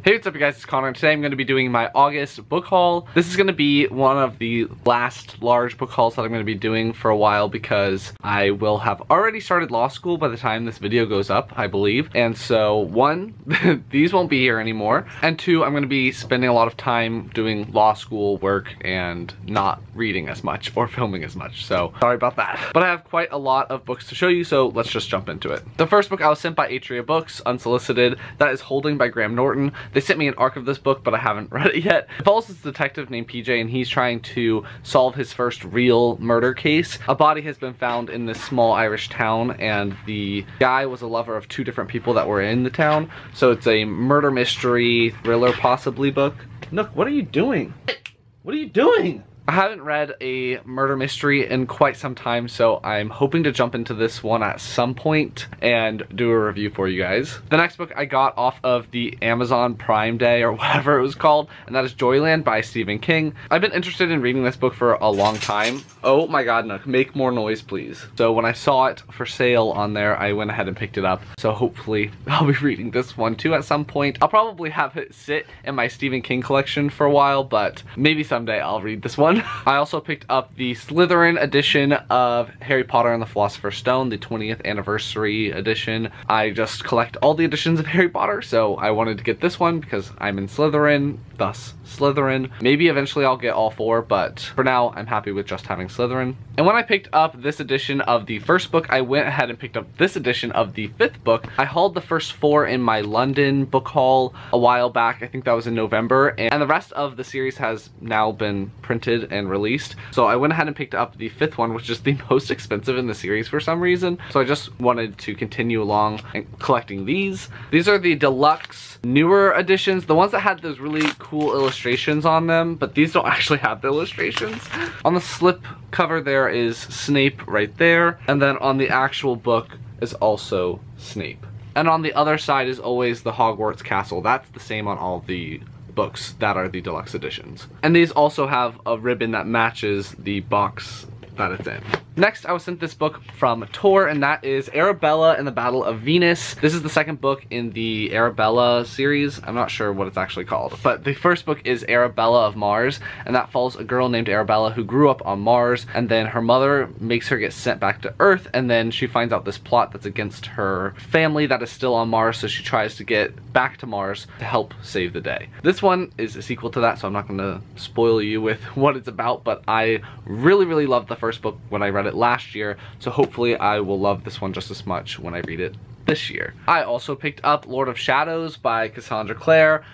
Hey, what's up you guys, it's Connor, and today I'm going to be doing my August book haul. This is going to be one of the last large book hauls that I'm going to be doing for a while because I will have already started law school by the time this video goes up, I believe. And so, one, these won't be here anymore, and two, I'm going to be spending a lot of time doing law school work and not reading as much or filming as much, so sorry about that. But I have quite a lot of books to show you, so let's just jump into it. The first book I was sent by Atria Books, unsolicited. That is Holding by Graham Norton. They sent me an arc of this book, but I haven't read it yet. It follows this detective named PJ, and he's trying to solve his first real murder case. A body has been found in this small Irish town, and the guy was a lover of two different people that were in the town. So it's a murder mystery thriller possibly book. Nook, what are you doing? What are you doing? I haven't read a murder mystery in quite some time, so I'm hoping to jump into this one at some point and do a review for you guys. The next book I got off of the Amazon Prime Day, or whatever it was called, and that is Joylyn by Stephen King. I've been interested in reading this book for a long time. Oh my god, Nook, make more noise please. So when I saw it for sale on there, I went ahead and picked it up. So hopefully I'll be reading this one too at some point. I'll probably have it sit in my Stephen King collection for a while, but maybe someday I'll read this one. I also picked up the Slytherin edition of Harry Potter and the Philosopher's Stone, the 20th anniversary edition. I just collect all the editions of Harry Potter, so I wanted to get this one because I'm in Slytherin, thus Slytherin. Maybe eventually I'll get all four, but for now I'm happy with just having Slytherin. And when I picked up this edition of the first book, I went ahead and picked up this edition of the fifth book. I hauled the first four in my London book haul a while back. I think that was in November, and the rest of the series has now been printed and released. So I went ahead and picked up the fifth one, which is the most expensive in the series for some reason. So I just wanted to continue along and collecting these. These are the deluxe newer editions, the ones that had those really cool illustrations on them, but these don't actually have the illustrations. On the slip cover there is Snape right there, and then on the actual book is also Snape. And on the other side is always the Hogwarts castle. That's the same on all the books that are the deluxe editions. And these also have a ribbon that matches the box that it's in. Next, I was sent this book from Tor, and that is Arabella and the Battle of Venus. This is the second book in the Arabella series. I'm not sure what it's actually called, but the first book is Arabella of Mars, and that follows a girl named Arabella who grew up on Mars, and then her mother makes her get sent back to Earth, and then she finds out this plot that's against her family that is still on Mars, so she tries to get back to Mars to help save the day. This one is a sequel to that, so I'm not going to spoil you with what it's about, but I really loved the first book when I read it last year, so hopefully I will love this one just as much when I read it this year. I also picked up Lord of Shadows by Cassandra Clare.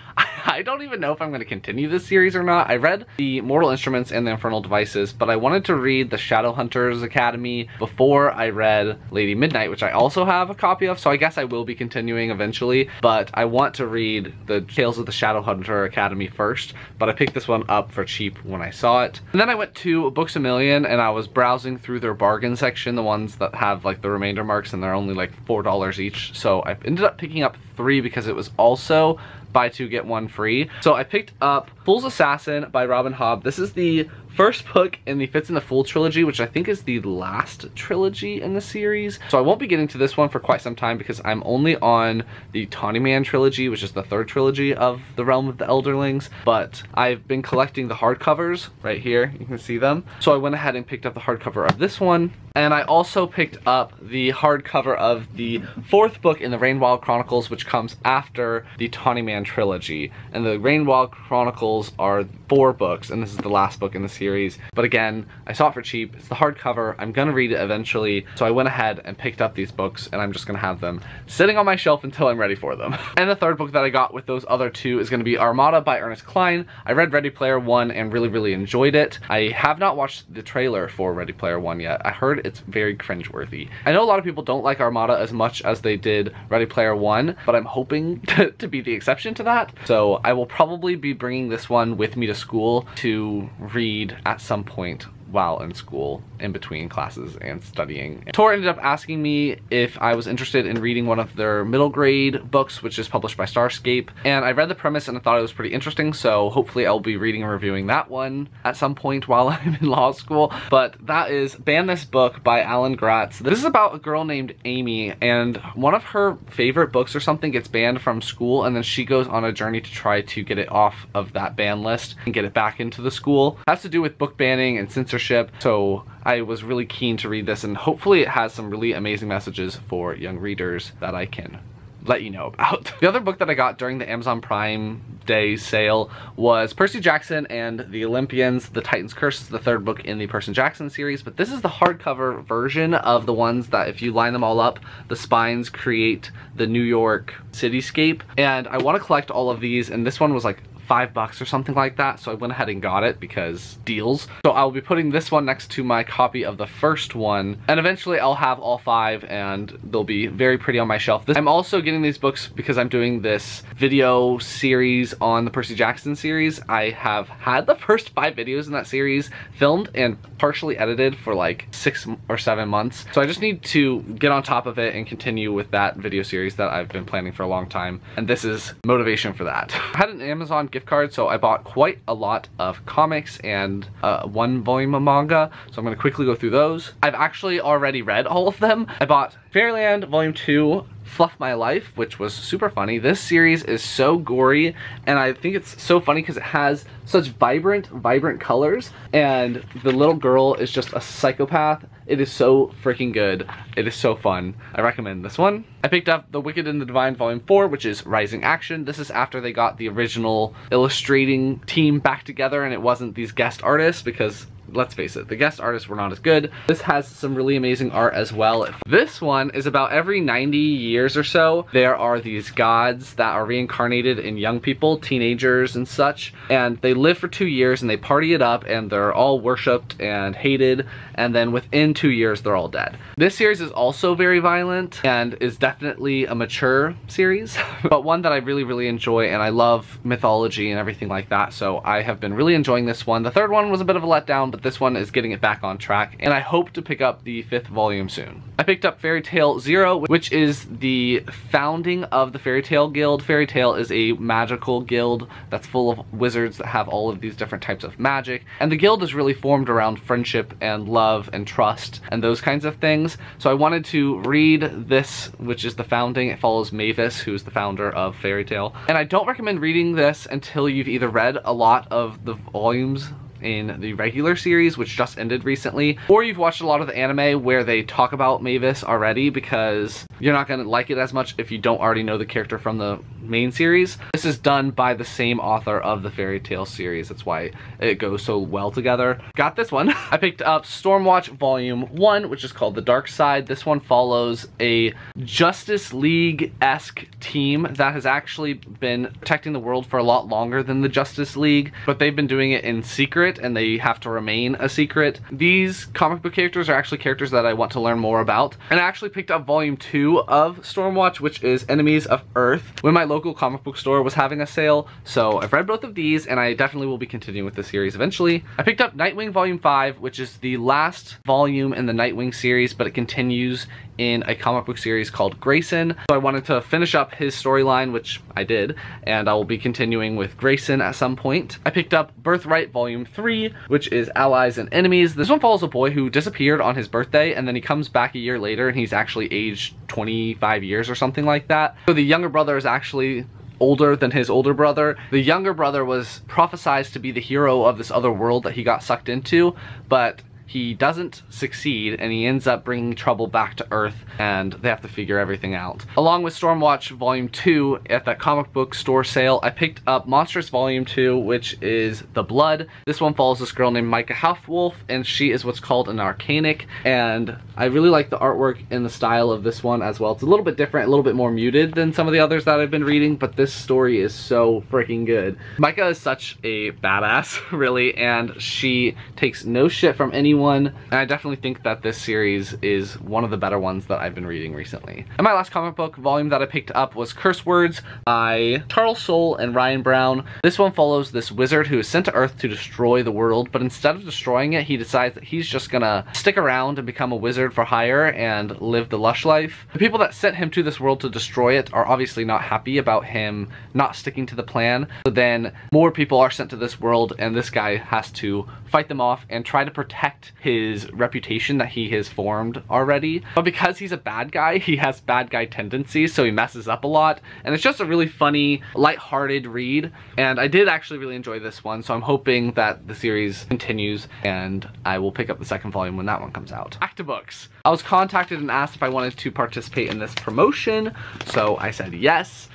I don't even know if I'm going to continue this series or not. I read the Mortal Instruments and the Infernal Devices, but I wanted to read the Shadowhunters Academy before I read Lady Midnight, which I also have a copy of, so I guess I will be continuing eventually, but I want to read the Tales of the Shadowhunter Academy first, but I picked this one up for cheap when I saw it. And then I went to Books A Million, and I was browsing through their bargain section, the ones that have like the remainder marks, and they're only like $4 each, so I ended up picking up 3 because it was also buy 2 get 1 free. So I picked up Fool's Assassin by Robin Hobb. This is the first book in the Fits in the Fool trilogy, which I think is the last trilogy in the series. So I won't be getting to this one for quite some time because I'm only on the Tawny Man trilogy, which is the third trilogy of the Realm of the Elderlings, but I've been collecting the hardcovers right here. You can see them. So I went ahead and picked up the hardcover of this one, and I also picked up the hardcover of the fourth book in the Rainwild Chronicles, which comes after the Tawny Man trilogy. And the Rainwild Chronicles are 4 books, and this is the last book in the series. But again, I saw it for cheap. It's the hardcover. I'm gonna read it eventually, so I went ahead and picked up these books, and I'm just gonna have them sitting on my shelf until I'm ready for them. And the third book that I got with those other 2 is gonna be Armada by Ernest Cline. I read Ready Player One and really enjoyed it. I have not watched the trailer for Ready Player One yet. I heard it's very cringeworthy. I know a lot of people don't like Armada as much as they did Ready Player One, but I'm hoping to be the exception to that. So I will probably be bringing this one with me to school to read at some point while in school, in between classes and studying. Tor ended up asking me if I was interested in reading one of their middle grade books, which is published by Starscape, and I read the premise and I thought it was pretty interesting, so hopefully I'll be reading and reviewing that one at some point while I'm in law school. But that is Ban This Book by Alan Gratz. This is about a girl named Amy, and one of her favorite books or something gets banned from school, and then she goes on a journey to try to get it off of that ban list and get it back into the school. It has to do with book banning and censorship, so I was really keen to read this, and hopefully it has some really amazing messages for young readers that I can let you know about. The other book that I got during the Amazon Prime Day sale was Percy Jackson and the Olympians, The Titan's Curse is the third book in the Percy Jackson series, but this is the hardcover version of the ones that if you line them all up, the spines create the New York cityscape, and I want to collect all of these, and this one was like $5 or something like that, so I went ahead and got it because deals. So I'll be putting this one next to my copy of the first one, and eventually I'll have all 5 and they'll be very pretty on my shelf. I'm also getting these books because I'm doing this video series on the Percy Jackson series. I have had the first 5 videos in that series filmed and partially edited for like 6 or 7 months, so I just need to get on top of it and continue with that video series that I've been planning for a long time, and this is motivation for that. I had an Amazon gift card, so I bought quite a lot of comics and 1 volume of manga, so I'm going to quickly go through those. I've actually already read all of them. I bought Fairyland Volume 2, Fluff My Life, which was super funny. This series is so gory, and I think it's so funny because it has such vibrant colors, and the little girl is just a psychopath. It is so freaking good. It is so fun. I recommend this one. I picked up The Wicked and the Divine Volume 4, which is Rising Action. This is after they got the original illustrating team back together, and it wasn't these guest artists because, let's face it, the guest artists were not as good. This has some really amazing art as well. This one is about every 90 years or so, there are these gods that are reincarnated in young people, teenagers and such, and they live for 2 years and they party it up and they're all worshipped and hated, and then within 2 years they're all dead. This series is also very violent and is definitely a mature series, but one that I really enjoy, and I love mythology and everything like that, so I have been really enjoying this one. The third one was a bit of a letdown, but this one is getting it back on track, and I hope to pick up the 5th volume soon. I picked up Fairy Tail Zero, which is the founding of the Fairy Tail Guild. Fairy Tail is a magical guild that's full of wizards that have all of these different types of magic, and the guild is really formed around friendship and love and trust and those kinds of things. So I wanted to read this, which is the founding. It follows Mavis, who's the founder of Fairy Tail, and I don't recommend reading this until you've either read a lot of the volumes in the regular series, which just ended recently, or you've watched a lot of the anime where they talk about Mavis already, because you're not going to like it as much if you don't already know the character from the main series. This is done by the same author of the Fairy Tail series. That's why it goes so well together. Got this one. I picked up Stormwatch Volume 1, which is called The Dark Side. This one follows a Justice League-esque team that has actually been protecting the world for a lot longer than the Justice League, but they've been doing it in secret, and they have to remain a secret. These comic book characters are actually characters that I want to learn more about, and I actually picked up Volume 2 of Stormwatch, which is Enemies of Earth, when my local comic book store was having a sale. So I've read both of these, and I definitely will be continuing with the series eventually. I picked up Nightwing Volume 5, which is the last volume in the Nightwing series, but it continues in a comic book series called Grayson. So I wanted to finish up his storyline, which I did, and I will be continuing with Grayson at some point. I picked up Birthright Volume 3, which is Allies and Enemies. This one follows a boy who disappeared on his birthday, and then he comes back a year later, and he's actually aged 25 years or something like that. So the younger brother is actually older than his older brother. The younger brother was prophesized to be the hero of this other world that he got sucked into, but he doesn't succeed, and he ends up bringing trouble back to Earth, and they have to figure everything out. Along with Stormwatch Volume 2, at that comic book store sale, I picked up Monstrous Volume 2, which is The Blood. This one follows this girl named Micah Halfwolf, and she is what's called an Arcanic, and I really like the artwork and the style of this one as well. It's a little bit different, a little bit more muted than some of the others that I've been reading, but this story is so freaking good. Micah is such a badass, really, and she takes no shit from anyone one, and I definitely think that this series is one of the better ones that I've been reading recently. And my last comic book volume that I picked up was Curse Words by Charles Soule and Ryan Brown. This one follows this wizard who is sent to Earth to destroy the world, but instead of destroying it, he decides that he's just gonna stick around and become a wizard for hire and live the lush life. The people that sent him to this world to destroy it are obviously not happy about him not sticking to the plan. So then more people are sent to this world, and this guy has to fight them off and try to protect his reputation that he has formed already. But because he's a bad guy, he has bad guy tendencies, so he messes up a lot. And it's just a really funny, lighthearted read. And I did actually really enjoy this one, so I'm hoping that the series continues and I will pick up the second volume when that one comes out. Back to books. I was contacted and asked if I wanted to participate in this promotion, so I said yes.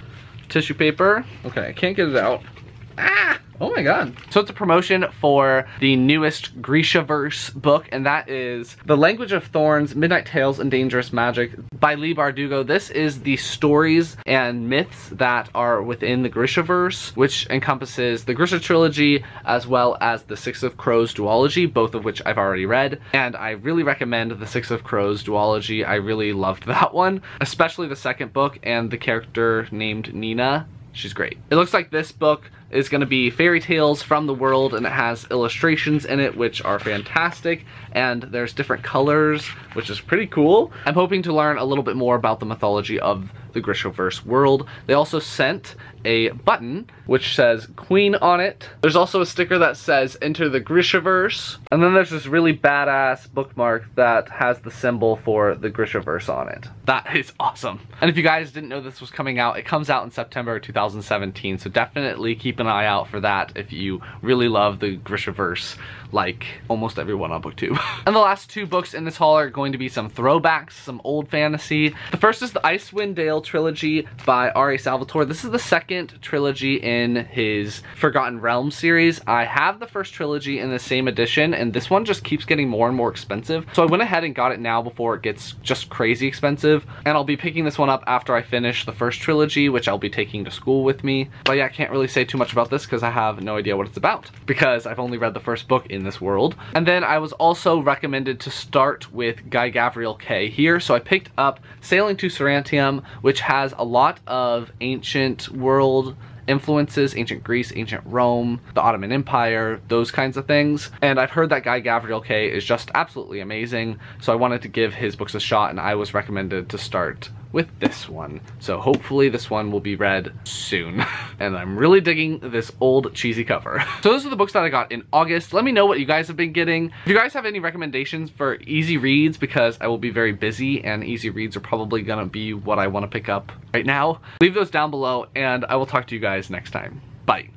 Tissue paper. Okay, I can't get it out. Ah! Oh my god. So it's a promotion for the newest Grishaverse book, and that is The Language of Thorns, Midnight Tales, and Dangerous Magic by Leigh Bardugo. This is the stories and myths that are within the Grishaverse, which encompasses the Grisha Trilogy as well as the Six of Crows duology, both of which I've already read. And I really recommend the Six of Crows duology. I really loved that one, especially the second book and the character named Nina. She's great. It looks like this book is going to be fairy tales from the world, and it has illustrations in it which are fantastic, and there's different colors, which is pretty cool. I'm hoping to learn a little bit more about the mythology of the Grishaverse world. They also sent a button which says Queen on it. There's also a sticker that says Enter the Grishaverse, and then there's this really badass bookmark that has the symbol for the Grishaverse on it. That is awesome. And if you guys didn't know this was coming out, it comes out in September 2017, so definitely keep an eye out for that if you really love the Grishaverse, like almost everyone on booktube. And the last two books in this haul are going to be some throwbacks, some old fantasy. The first is the Ice Swindell Trilogy by R.A. Salvatore. This is the second trilogy in his Forgotten Realms series. I have the first trilogy in the same edition, and this one just keeps getting more and more expensive. So I went ahead and got it now before it gets just crazy expensive. And I'll be picking this one up after I finish the first trilogy, which I'll be taking to school with me. But yeah, I can't really say too much about this because I have no idea what it's about, because I've only read the first book in this world. And then I was also recommended to start with Guy Gavriel Kay here, so I picked up Sailing to Surantium, which has a lot of ancient world influences, ancient Greece, ancient Rome, the Ottoman Empire, those kinds of things. And I've heard that Guy Gavriel Kay is just absolutely amazing, so I wanted to give his books a shot, and I was recommended to start with this one. So hopefully this one will be read soon. And I'm really digging this old cheesy cover. So those are the books that I got in August. Let me know what you guys have been getting. If you guys have any recommendations for easy reads, because I will be very busy and easy reads are probably gonna be what I want to pick up right now, leave those down below, and I will talk to you guys next time. Bye.